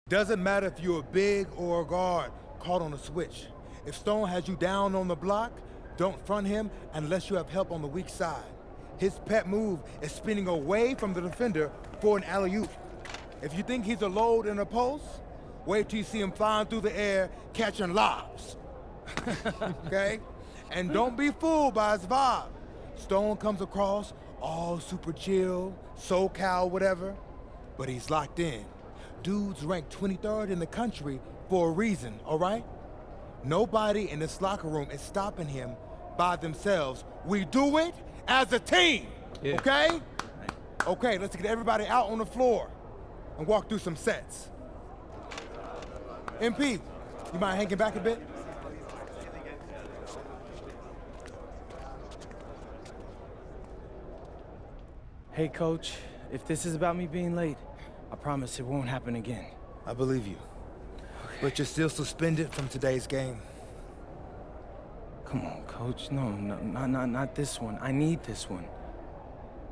Doesn't matter if you're a big or a guard caught on a switch. If Stone has you down on the block, don't front him unless you have help on the weak side. His pet move is spinning away from the defender for an alley-oop. If you think he's a load in a post, wait till you see him flying through the air catching lobs. Okay? And don't be fooled by his vibe. Stone comes across all super chill, SoCal, whatever, but he's locked in. Dude's ranked 23rd in the country for a reason, all right? Nobody in this locker room is stopping him by themselves. We do it as a team, okay? Okay, let's get everybody out on the floor and walk through some sets. MP, you mind hanging back a bit? Hey, Coach, if this is about me being late, I promise it won't happen again. I believe you. Okay. But you're still suspended from today's game. Come on, Coach. No, not this one. I need this one.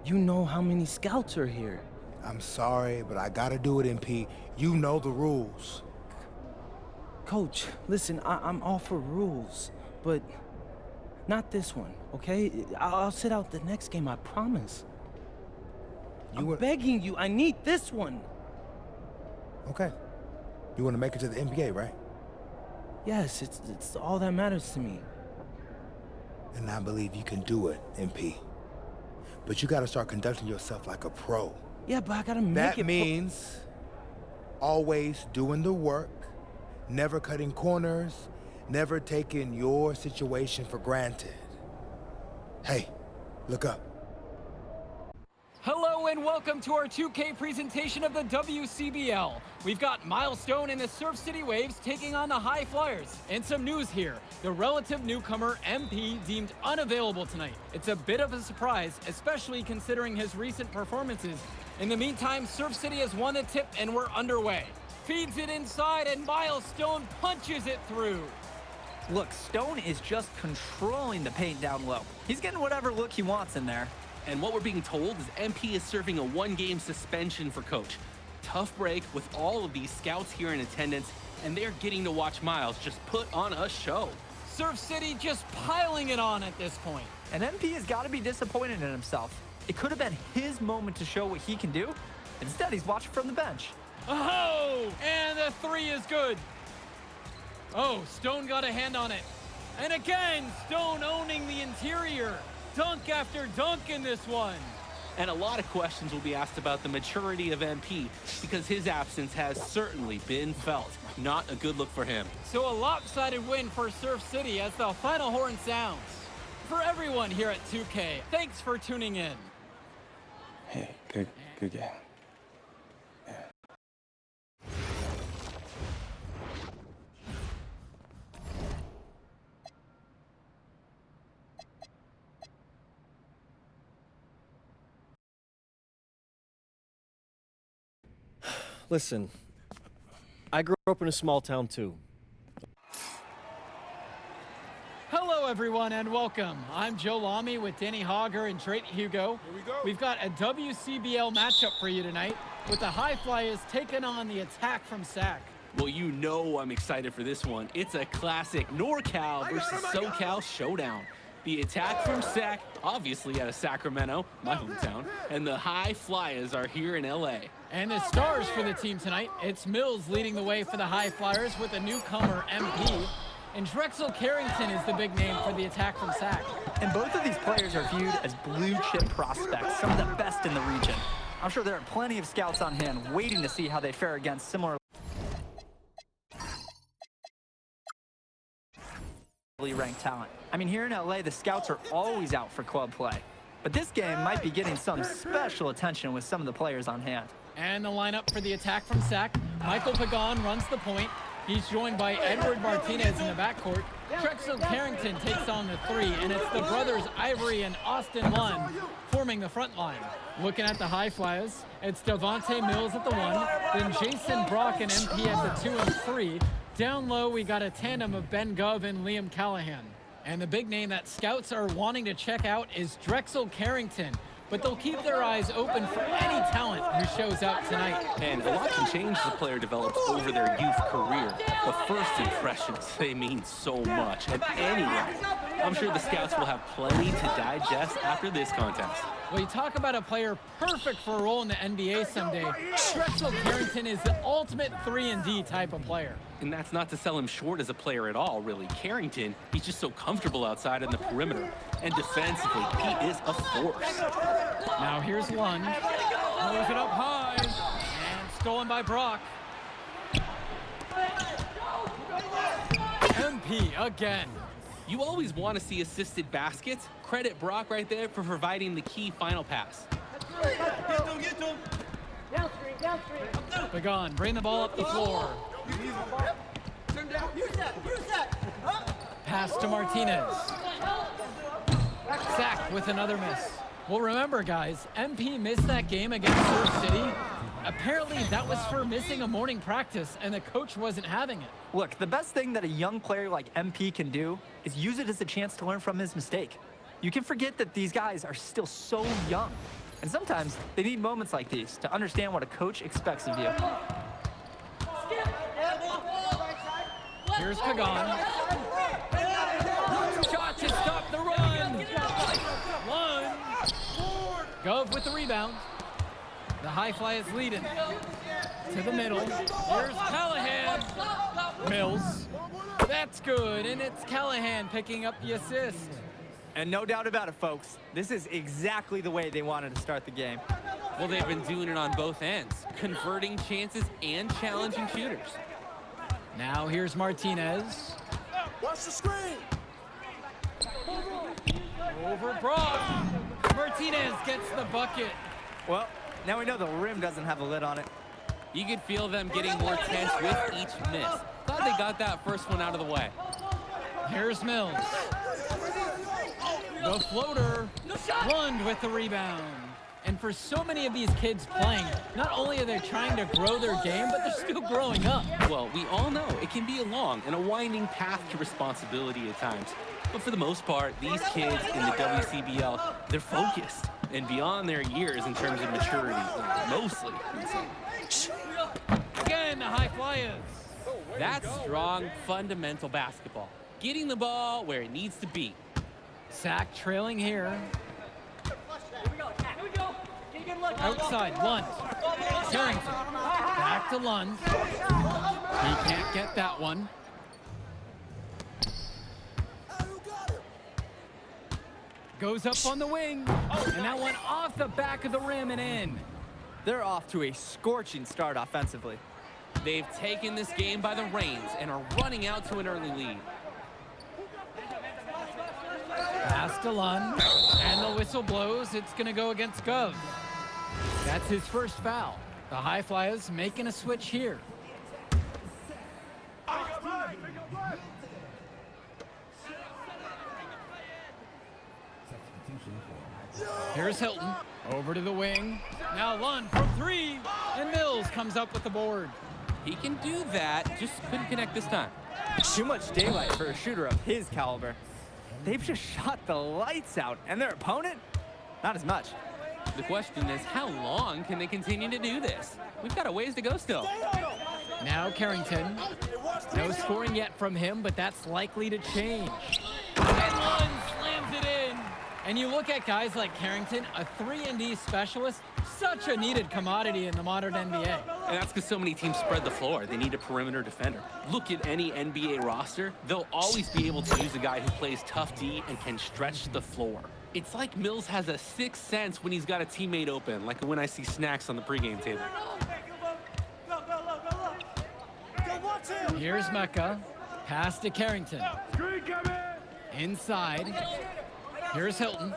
You know how many scouts are here. I'm sorry, but I gotta do it, MP. You know the rules. Coach, listen, I'm all for rules, but not this one, okay? I'll sit out the next game, I promise. I'm begging you, I need this one. Okay. You want to make it to the NBA, right? Yes, it's all that matters to me. And I believe you can do it, MP. But you gotta start conducting yourself like a pro. Yeah, but I gotta make it. That means always doing the work, never cutting corners, never taking your situation for granted. Hey, look up. Hello and welcome to our 2K presentation of the WCBL. We've got Milestone and the Surf City Waves taking on the High Flyers. And some news here. The relative newcomer MP deemed unavailable tonight. It's a bit of a surprise, especially considering his recent performances. In the meantime, Surf City has won the tip and we're underway. Feeds it inside and Milestone punches it through. Look, Stone is just controlling the paint down low. He's getting whatever look he wants in there. And what we're being told is MP is serving a one-game suspension for Coach. Tough break with all of these scouts here in attendance, and they're getting to watch Miles just put on a show. Surf City just piling it on at this point. And MP has got to be disappointed in himself. It could have been his moment to show what he can do. Instead, he's watching from the bench. Oh, and the three is good. Oh, Stone got a hand on it. And again, Stone owning the interior. Dunk after dunk in this one. And a lot of questions will be asked about the maturity of MP because his absence has certainly been felt. Not a good look for him. So a lopsided win for Surf City as the final horn sounds. For everyone here at 2K, thanks for tuning in. Hey, good game. Listen, I grew up in a small town too. Hello everyone and welcome. I'm Joe Lamy with Danny Hogger and Drake Hugo. Here we go. We've got a WCBL matchup for you tonight with the High Flyers taking on the Attack from SAC. Well, you know I'm excited for this one. It's a classic NorCal versus SoCal showdown. The Attack from SAC, obviously out of Sacramento, my hometown, and the High Flyers are here in LA. And the stars for the team tonight, it's Mills leading the way for the High Flyers with a newcomer, MP. And Drexel Carrington is the big name for the Attack from SAC. And both of these players are viewed as blue-chip prospects, some of the best in the region. I'm sure there are plenty of scouts on hand waiting to see how they fare against similar ranked talent. I mean, here in LA, the scouts are always out for club play. But this game might be getting some special attention with some of the players on hand. And the lineup for the Attack from SAC, Michael Pagan runs the point. He's joined by Edward Martinez in the backcourt. Drexel Carrington takes on the three, and it's the brothers Ivory and Austin Lund forming the front line. Looking at the High Flyers, it's Devontae Mills at the 1, then Jason Brock and MP at the 2 and 3. Down low, we got a tandem of Ben Gov and Liam Callahan. And the big name that scouts are wanting to check out is Drexel Carrington, but they'll keep their eyes open for any talent who shows up tonight. And a lot can change as a player develops over their youth career. But first impressions, they mean so much at any level. I'm sure the scouts will have plenty to digest after this contest. Well, you talk about a player perfect for a role in the NBA someday. Drexel Carrington is the ultimate 3-and-D type of player. And that's not to sell him short as a player at all, really. Carrington, he's just so comfortable outside in the perimeter. And defensively, he is a force. Now here's Lund. Throws it up high. And stolen by Brock. MP again. You always want to see assisted baskets. Credit Brock right there for providing the key final pass. Begon, bring the ball up the floor. Pass to Martinez. Sack with another miss. Well, remember, guys, MP missed that game against Surf City. Apparently, that was for missing a morning practice, and the coach wasn't having it. Look, the best thing that a young player like MP can do is use it as a chance to learn from his mistake. You can forget that these guys are still so young. And sometimes they need moments like these to understand what a coach expects of you. Here's Pagan. Shot to stop the run. Lund. Gove with the rebound. The high fly is leading. To the middle. Here's Callahan. Mills. That's good, and it's Callahan picking up the assist. And no doubt about it, folks. This is exactly the way they wanted to start the game. Well, they've been doing it on both ends, converting chances and challenging shooters. Now here's Martinez. Watch the screen. Over Brock. Martinez gets the bucket. Well, now we know the rim doesn't have a lid on it. You could feel them getting more tense with each miss. Glad they got that first one out of the way. Here's Mills. The floater. Lund with the rebound. And for so many of these kids playing, not only are they trying to grow their game, but they're still growing up. Well, we all know it can be a long and a winding path to responsibility at times. But for the most part, these kids in the WCBL, they're focused and beyond their years in terms of maturity, mostly. Again, the high flyers. That's strong, fundamental basketball. Getting the ball where it needs to be. Sack trailing here. Outside, Lund. Carrington. Back to Lund. He can't get that one. Goes up on the wing. And that one off the back of the rim and in. They're off to a scorching start offensively. They've taken this game by the reins and are running out to an early lead. Pass to Lund. And the whistle blows. It's going to go against Gove. That's his first foul. The High Flyers making a switch here. Here's Hilton. Over to the wing. Now Lund from three. And Mills comes up with the board. He can do that, just couldn't connect this time. Too much daylight for a shooter of his caliber. They've just shot the lights out, and their opponent, not as much. The question is, how long can they continue to do this? We've got a ways to go still. Now Carrington. No scoring yet from him, but that's likely to change. And Lund slams it in. And you look at guys like Carrington, a 3-and-D specialist, such a needed commodity in the modern NBA. And that's because so many teams spread the floor. They need a perimeter defender. Look at any NBA roster. They'll always be able to use a guy who plays tough D and can stretch the floor. It's like Mills has a sixth sense when he's got a teammate open, like when I see snacks on the pregame table. Here's Mecca. Pass to Carrington. Inside. Here's Hilton.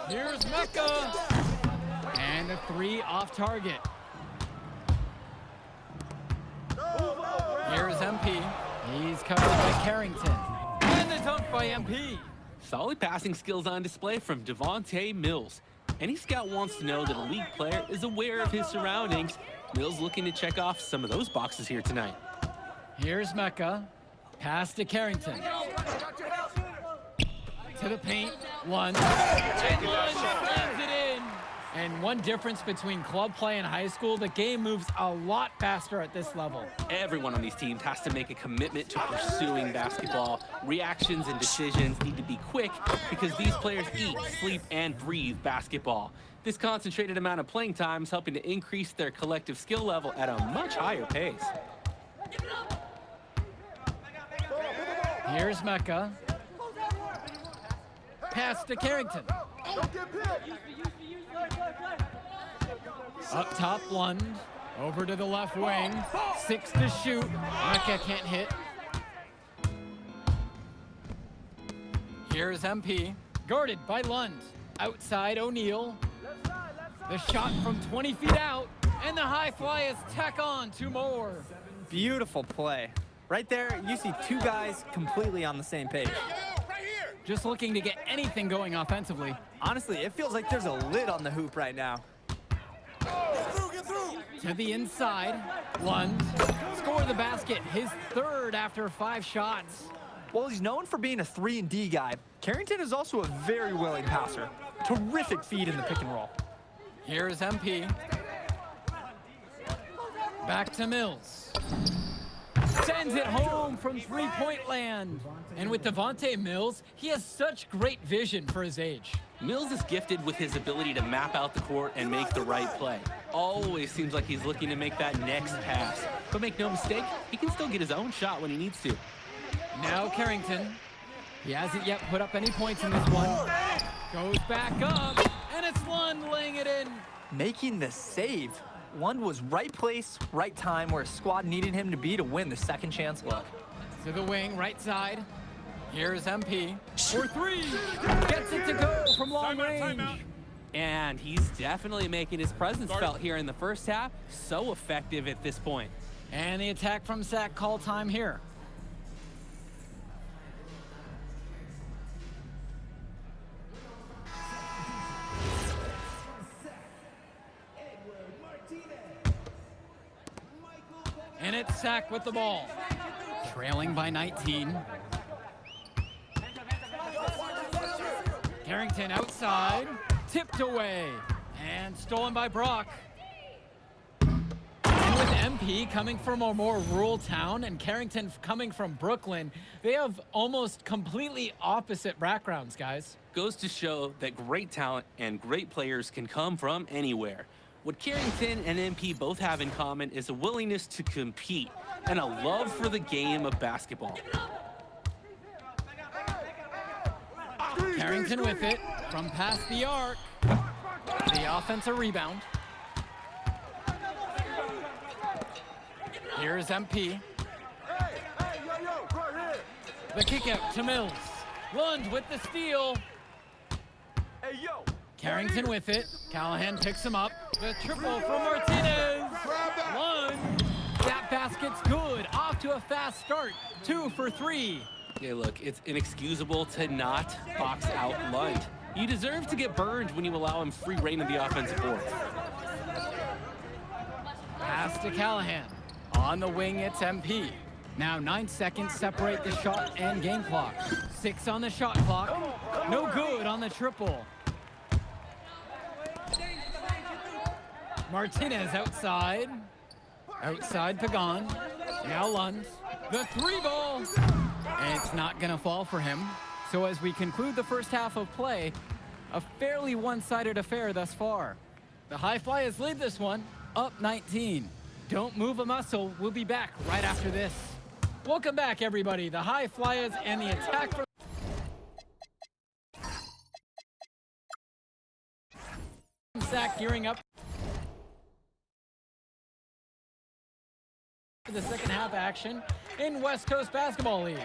Here's Mecca. And a three off target. Here's MP. He's covered by Carrington. And the dunk by MP. Solid passing skills on display from Devontae Mills. Any scout wants to know that a league player is aware of his surroundings. Mills looking to check off some of those boxes here tonight. Here's Mecca. Pass to Carrington. To the paint. Lund. And Lund slams it in. And one difference between club play and high school, the game moves a lot faster at this level. Everyone on these teams has to make a commitment to pursuing basketball. Reactions and decisions need to be quick because these players eat, sleep, and breathe basketball. This concentrated amount of playing time is helping to increase their collective skill level at a much higher pace. Here's Mecca. Pass to Carrington. Up top, Lund. Over to the left wing. 6 to shoot. Mecca can't hit. Here's MP. Guarded by Lund. Outside O'Neal. The shot from 20 feet out. And the high flyers tack on 2 more. Beautiful play. Right there, you see 2 guys completely on the same page. Just looking to get anything going offensively. Honestly, it feels like there's a lid on the hoop right now. To the inside, Lund score the basket, his 3rd after 5 shots. While he's known for being a 3-and-D guy, Carrington is also a very willing passer. Terrific feed in the pick and roll. Here's MP. Back to Mills. Sends it home from 3-point land. And with Devontae Mills, he has such great vision for his age. Mills is gifted with his ability to map out the court and make the right play. Always seems like he's looking to make that next pass. But make no mistake, he can still get his own shot when he needs to. Now Carrington. He hasn't yet put up any points in this one. Goes back up, and it's Lund laying it in. Making the save. Lund was right place, right time where his squad needed him to be to win the second chance look. To the wing, right side. Here's MP. For 3. Gets it to go from long range. And he's definitely making his presence felt here in the first half. So effective at this point. And the attack from Sac call time here. And it's Sac with the ball. Trailing by 19. Carrington outside, tipped away, and stolen by Brock. And with MP coming from a more rural town and Carrington coming from Brooklyn, they have almost completely opposite backgrounds, guys. Goes to show that great talent and great players can come from anywhere. What Carrington and MP both have in common is a willingness to compete and a love for the game of basketball. Carrington with it from past the arc. The offensive rebound. Here's MP. The kick out to Mills. Lund with the steal. Carrington with it. Callahan picks him up. The triple from Martinez. Lund. That basket's good. Off to a fast start. 2 for 3. Yeah, look, it's inexcusable to not box out Lund. You deserve to get burned when you allow him free reign of the offensive board. Pass to Callahan. On the wing, it's MP. Now 9 seconds separate the shot and game clock. 6 on the shot clock. No good on the triple. Martinez outside. Outside Pagan. Now Lund. The 3 ball. And it's not going to fall for him. So as we conclude the first half of play, a fairly one-sided affair thus far. The High Flyers lead this one, up 19. Don't move a muscle. We'll be back right after this. Welcome back, everybody. The High Flyers and the attack from Sac gearing up for the second half action in West Coast Basketball League.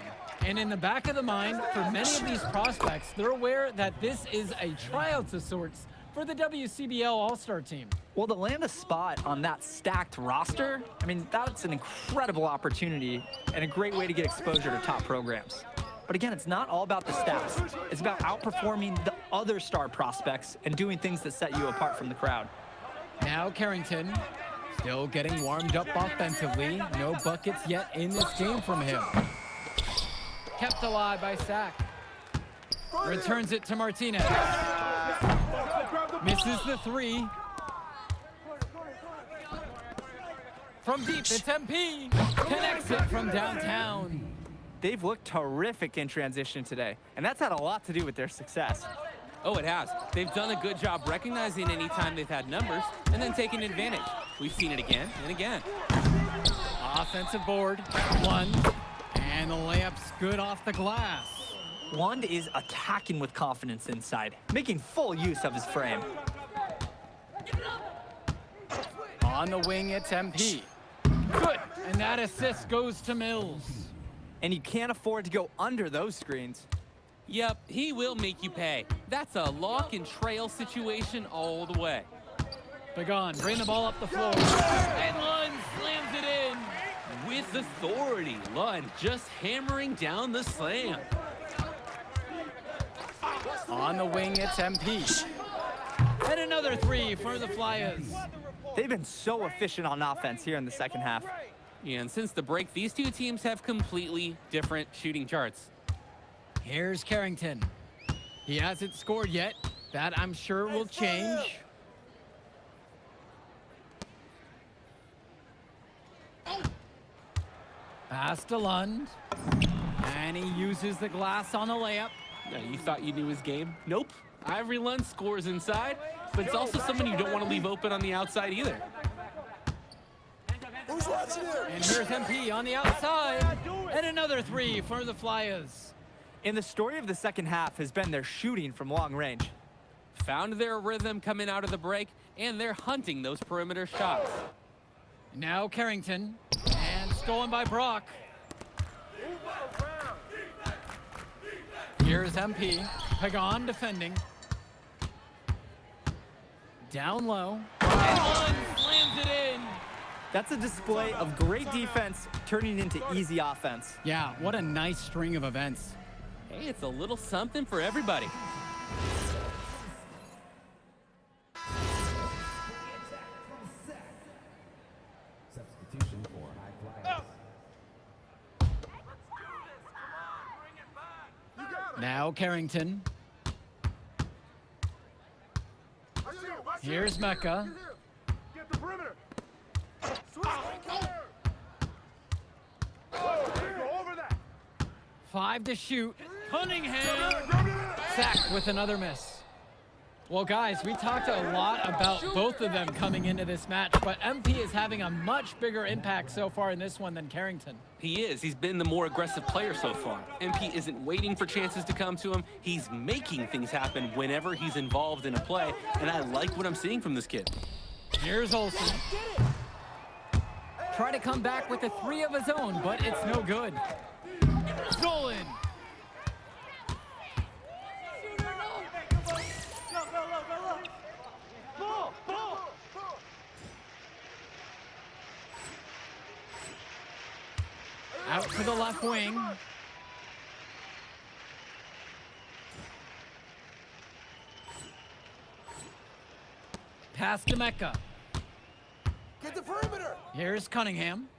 And in the back of the mind, for many of these prospects, they're aware that this is a tryout of sorts for the WCBL All-Star team. Well, to land a spot on that stacked roster, I mean, that's an incredible opportunity and a great way to get exposure to top programs. But again, it's not all about the stats. It's about outperforming the other star prospects and doing things that set you apart from the crowd. Now Carrington, still getting warmed up offensively. No buckets yet in this game from him. Kept alive by Sac. Returns it to Martinez. Misses the three. From deep, it's MP. Connects it from downtown. They've looked terrific in transition today, and that's had a lot to do with their success. Oh, it has. They've done a good job recognizing any time they've had numbers and then taking advantage. We've seen it again and again. Offensive board, one, and the layup's good off the glass. Lund is attacking with confidence inside, making full use of his frame. On the wing, it's MP. Good, and that assist goes to Mills. And you can't afford to go under those screens. Yep, he will make you pay. That's a lock and trail situation all the way. Pagan, bring the ball up the floor. And Lund slams it in. With authority, Lund just hammering down the slam. On the wing, it's MP. And another three for the Flyers. They've been so efficient on offense here in the second half. And since the break, these two teams have completely different shooting charts. Here's Carrington. He hasn't scored yet. That, I'm sure, will change. Pass to Lund. And he uses the glass on the layup. Now, you thought you knew his game? Nope. Ivory Lund scores inside, but it's also someone you don't want to leave open on the outside either. And here's MP on the outside. And another three for the Flyers. And the story of the second half has been their shooting from long range. Found their rhythm coming out of the break, and they're hunting those perimeter shots. Now Carrington. And stolen by Brock. Here's MP. Pagan defending. Down low. And Lund slams it in. That's a display of great defense turning into easy offense. Yeah, what a nice string of events. Hey, it's a little something for everybody. Substitution for High Flyers. Now Carrington. Here's Mecca. Get the perimeter. Over that. 5 to shoot. Cunningham. Sacked with another miss. Well, guys, we talked a lot about both of them coming into this match, but MP is having a much bigger impact so far in this one than Carrington. He is. He's been the more aggressive player so far. MP isn't waiting for chances to come to him. He's making things happen whenever he's involved in a play, and I like what I'm seeing from this kid. Here's Olsen. Try to come back with a 3 of his own, but it's no good. Stolen. Out to the left wing. Pass to Mecca. Get the perimeter. Here's Cunningham.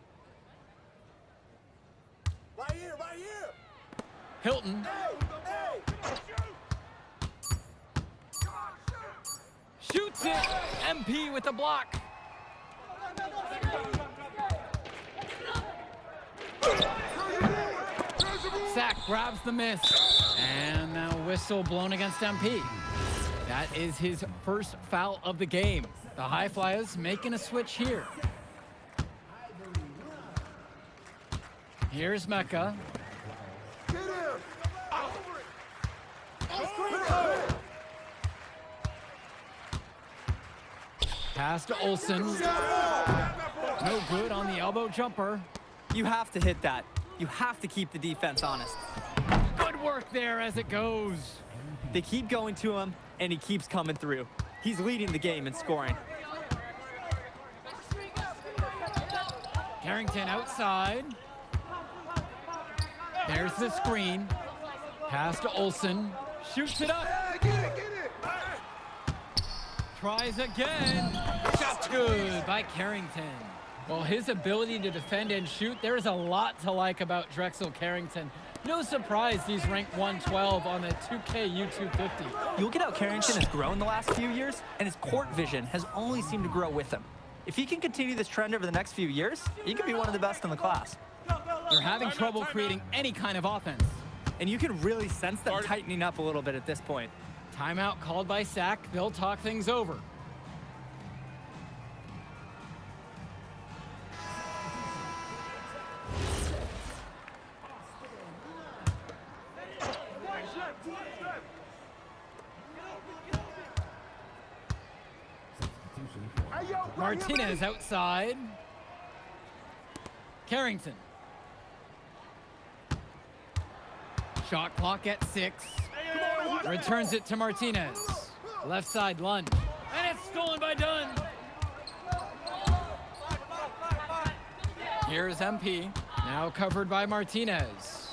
Right here, right here. Hilton. Hey. Shoots it. MP with the block. Sack grabs the miss. And now whistle blown against MP. That is his first foul of the game. The High Flyers making a switch here. Here's Mecca. Pass to Olsen. No good on the elbow jumper. You have to hit that. You have to keep the defense honest. Good work there as it goes. They keep going to him, and he keeps coming through. He's leading the game in scoring. Carrington outside. There's the screen. Pass to Olsen. Shoots it up. Tries again. Shot good by Carrington. Well, his ability to defend and shoot, there is a lot to like about Drexel Carrington. No surprise he's ranked 112 on the 2K YouTube 50. You look at how Carrington has grown the last few years, and his court vision has only seemed to grow with him. If he can continue this trend over the next few years, he could be one of the best in the class. They're having trouble creating any kind of offense. And you can really sense them tightening up a little bit at this point. Timeout called by Sac. They'll talk things over. Martinez outside. Carrington. Shot clock at 6. Returns it to Martinez. Left side Lund. And it's stolen by Dunn. Here's MP. Now covered by Martinez.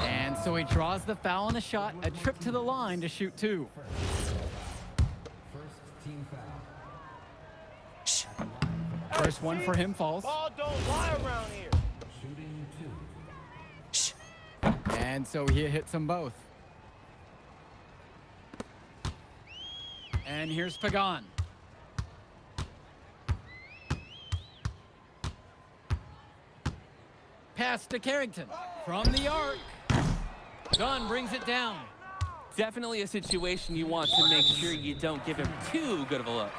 And so he draws the foul on the shot. A trip to the line to shoot 2. First team foul. First one for him falls. Ball don't lie around here. Shooting 2. And so he hits them both. And here's Pagan. Pass to Carrington. From the arc. Dunn brings it down. Definitely a situation you want to make sure you don't give him too good of a look.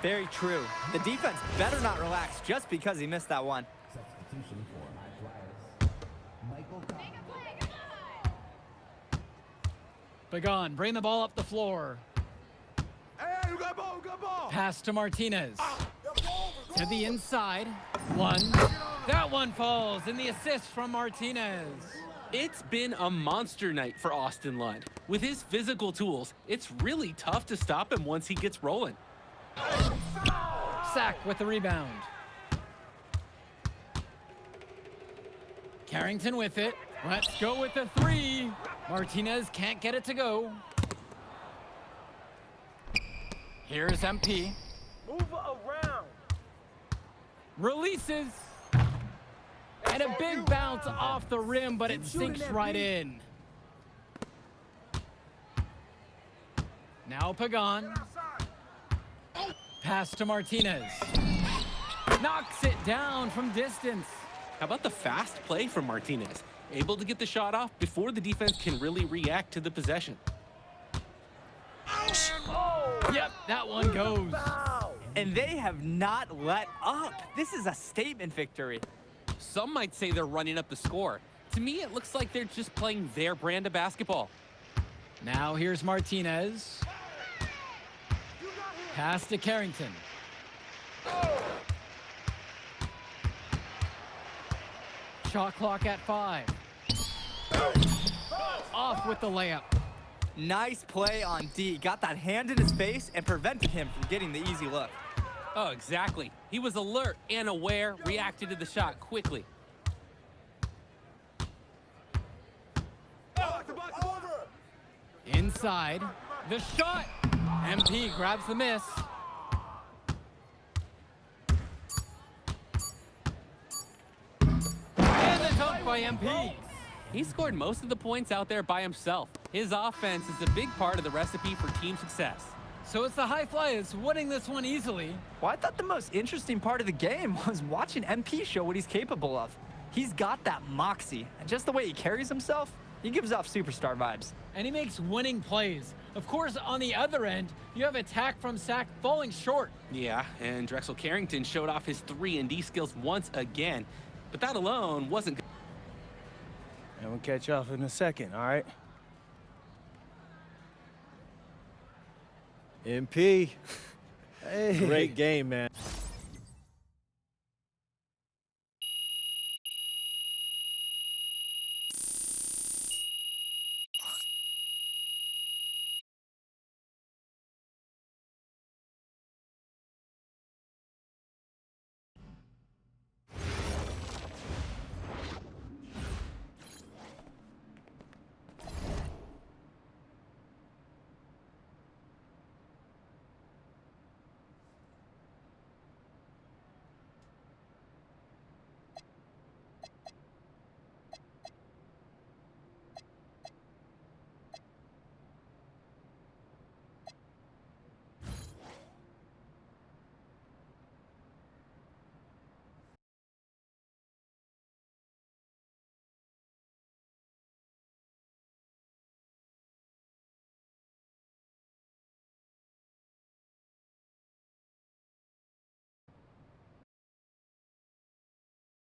Very true. The defense better not relax just because he missed that one. Substitution for High Flyers. Michael Conley. Pagan, bring the ball up the floor. Hey, you got ball, you got ball. Pass to Martinez. To the inside. One. That one falls, and the assist from Martinez. It's been a monster night for Austin Lund. With his physical tools, it's really tough to stop him once he gets rolling. Sac with the rebound. Carrington with it. Let's go with the 3. Martinez can't get it to go. Here's MP. Move around. Releases. And a big bounce off the rim, but it sinks right in. Now Pagan. Pass to Martinez. Knocks it down from distance. How about the fast play from Martinez? Able to get the shot off before the defense can really react to the possession. Yep, that one goes. And they have not let up. This is a statement victory. Some might say they're running up the score. To me, it looks like they're just playing their brand of basketball. Now here's Martinez. Pass to Carrington. Shot clock at 5. Off with the layup. Nice play on D. Got that hand in his face and prevented him from getting the easy look. Oh, exactly. He was alert and aware, reacted to the shot quickly. Inside. The shot. MP grabs the miss. And the dunk by MP. He scored most of the points out there by himself. His offense is a big part of the recipe for team success. So it's the High Flyers winning this one easily. Well, I thought the most interesting part of the game was watching MP show what he's capable of. He's got that moxie, and just the way he carries himself, he gives off superstar vibes. And he makes winning plays. Of course, on the other end, you have attack from Sac falling short. Yeah, and Drexel Carrington showed off his 3-and-D skills once again. But that alone wasn't good. And we'll catch you off in a second, all right? MP. Hey. Great game, man.